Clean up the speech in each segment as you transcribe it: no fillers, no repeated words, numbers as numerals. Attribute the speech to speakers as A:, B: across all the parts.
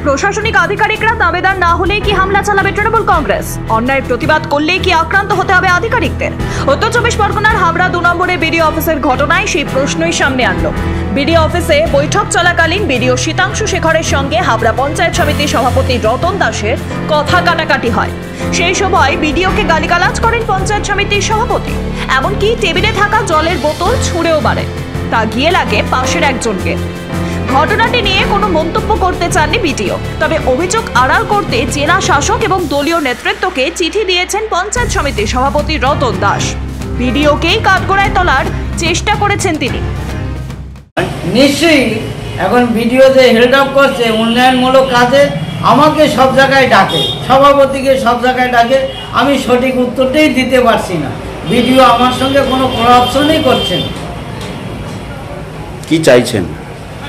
A: প্রশাসনিক আধিকারিকরা দাবেদার না হলে কি হামলা চালাবে তৃণমূল কংগ্রেস? অন্যায় প্রতিবাদ করলে কি আক্রান্ত হতে হবে আধিকারিকদের? উত্তর 24 পরগনার হাবড়া 2 নম্বরে বিডিও অফিসের ঘটনায় সেই প্রশ্নই সামনে আনলো। বিডিও অফিসে বৈঠক চলাকালীন বিডিও শীতাংশু শেখরের সঙ্গে হাবড়া পঞ্চায়েত সমিতির সভাপতি রতন দাসের কথা কাটাকাটি হয়। সেই সময় বিডিওকে গালিগালাজ করেন পঞ্চায়েত সমিতির সভাপতি, এমনকি টেবিলে থাকা জলের বোতল ছুঁড়েও মারে। তা গিয়ে লাগে পাশের একজনকে। ঘটনাটি নিয়ে কোনো মন্তব্য করতে চাননি বিডিও, তবে অভিযোগ আড়াল করতে জেলা শাসক এবং দলীয় নেতৃত্বকে চিঠি দিয়েছেন পঞ্চায়েত সমিতির সভাপতি রতন দাস। বিডিওকেই কাঠগড়ায় তোলার চেষ্টা করেছেন তিনি।
B: নিশ্চয়ই এখন ভিডিও যে হেল্ড আপ করছে উন্নয়নমূলক কাজে, আমাকে সব জায়গায় ডাকে, সভাপতিকে সব জায়গায় ডাকে, আমি সঠিক উত্তরটাই দিতে পারছি না। ভিডিও আমার সঙ্গে কোনো করাপশনই করছেন।
C: কি চাইছেন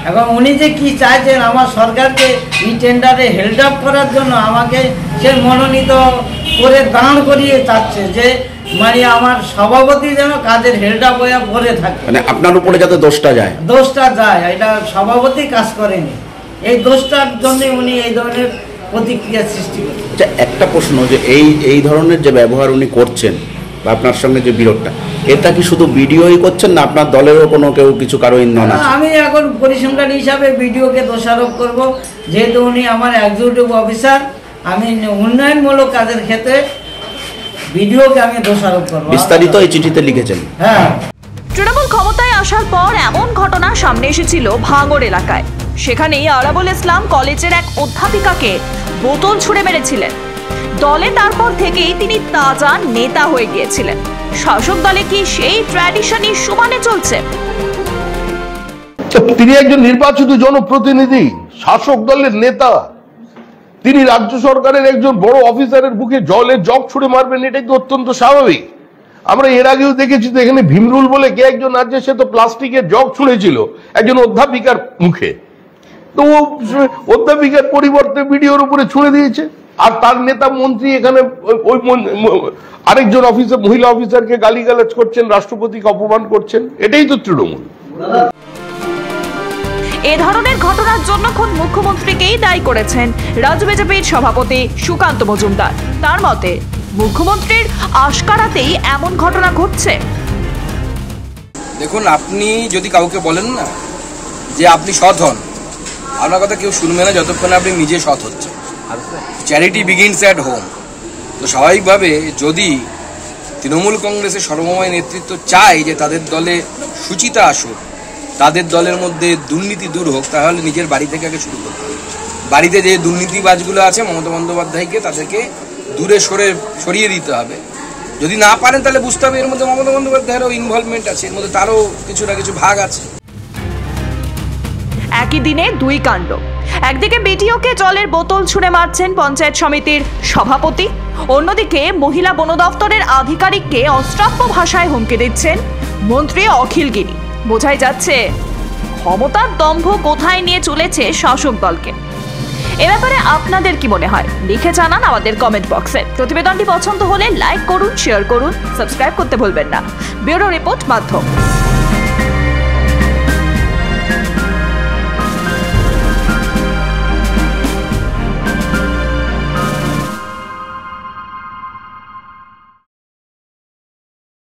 B: এখন উনি যে কি চাইছেন, আমার সরকারকে এই টেন্ডারে হেল্ড আপ করার জন্য আমাকে সে মনোনীত করে দাঁড় করিয়ে চাচ্ছে যে মানে আমার সভাপতি যেন কাজের হেল্ড আপ হয়ে পড়ে থাকে,
C: মানে আপনার উপরে যাতে দোষটা যায়,
B: এটা সভাপতি কাজ করেনি। এই দোষটার জন্য উনি এই ধরনের প্রতিক্রিয়া সৃষ্টি করছেন।
C: আচ্ছা, একটা প্রশ্ন, যে এই ধরনের যে ব্যবহার উনি করছেন বা আপনার সঙ্গে যে বিরোধটা, এটা কি শুধু বিডিওই করছেন না আপনার দলেরও কোনো কেউ কিছু কারো ইন্ধন আছে?
B: আমি এখন পরিসংখ্যান হিসাবে বিডিওকে দোষারোপ করব, যেহেতু উনি আমার এক্সিকিউটিভ অফিসার। আমি উন্নয়নমূলক কাজের ক্ষেত্রে বিডিওকে আমি দোষারোপ করব।
C: বিস্তারিত এই চিঠিতে লিখেছেন।
B: হ্যাঁ,
A: তৃণমূল ক্ষমতায় আসার পর এমন ঘটনা সামনে এসেছিল ভাঙড় এলাকায়। সেখানেই আরাবুল ইসলাম কলেজের এক অধ্যাপিকাকে বোতল ছুঁড়ে মেরেছিলেন। দলে তারপর থেকেই তিনি তাজা নেতা হয়ে গিয়েছিলেন। শাসক দলে কি সেই ট্র্যাডিশনই সমানে চলছে?
D: তিনি একজন নির্বাচিত জনপ্রতিনিধি, শাসক দলের নেতা। তিনি রাজ্য সরকারের একজন বড় অফিসারের বুকে জলের জগ ছুড়ে মারবেন, এটাই তো অত্যন্ত স্বাভাবিক। আমরা এর আগেও দেখেছি তো, এখানে ভীমরুল বলে কে একজন আছে, সে তো প্লাস্টিকের জগ ছুঁড়েছিল একজন অধ্যাপিকার মুখে। তো অধ্যাপিকার পরিবর্তে বিডিওর উপরে ছুঁড়ে দিয়েছে, আর তার নেতা মন্ত্রী এখানে ওই আরেকজন অফিসার, মহিলা অফিসারকে গালিগালাজ করছেন, রাষ্ট্রপতিকে অপমান করছেন। এটাই তো তৃণমূল।
A: এ ধরনের ঘটনার জন্য খোদ মুখ্যমন্ত্রীকেই দায়ী করেছেন রাজ্য বিজেপির সভাপতি সুকান্ত মজুমদার। তার মতে মুখ্যমন্ত্রীর আশকারাতেই এমন ঘটনা ঘটছে।
E: দেখুন, আপনি যদি কাউকে বলেন না যে আপনি সৎ হন, আপনার কথা কেউ শুনবে না যতক্ষণ আপনি নিজে সৎ হচ্ছেন। Charity begins at home. তো স্বাভাবিকভাবে যদি তৃণমূল কংগ্রেসের সর্বময় নেতৃত্ব চায় যে তাদের দলে সুচিতা আসুক, তাদের দলের মধ্যে দুর্নীতি দূর হোক, তাহলে নিজের বাড়ি থেকে আগে শুরু করতে হবে। বাড়িতে যে দুর্নীতিবাজগুলো আছে মমতা বন্দ্যোপাধ্যায়কে তাদেরকে দূরে সরিয়ে দিতে হবে। যদি না পারেন তাহলে বুঝতে হবে এর মধ্যে মমতা বন্দ্যোপাধ্যায়েরও ইনভলভমেন্ট আছে, এর মধ্যে তারও কিছু না কিছু ভাগ আছে।
A: একই দিনে দুই কাণ্ড। একদিকে বিডিওকে জলের বোতল ছুঁড়ে মারছেন পঞ্চায়েত সমিতির সভাপতি, অন্যদিকে মহিলা বন দপ্তরের আধিকারিককে অশ্রাব্য ভাষায় হুমকি দিচ্ছেন মন্ত্রী অখিল গিরি। বোঝাই যাচ্ছে ক্ষমতার দম্ভ কোথায় নিয়ে চলেছে শাসক দলকে। এ ব্যাপারে আপনাদের কি মনে হয় লিখে জানান আমাদের কমেন্ট বক্সে। প্রতিবেদনটি পছন্দ হলে লাইক করুন, শেয়ার করুন, সাবস্ক্রাইব করতে ভুলবেন না। ব্যুরো রিপোর্ট মাধ্যম।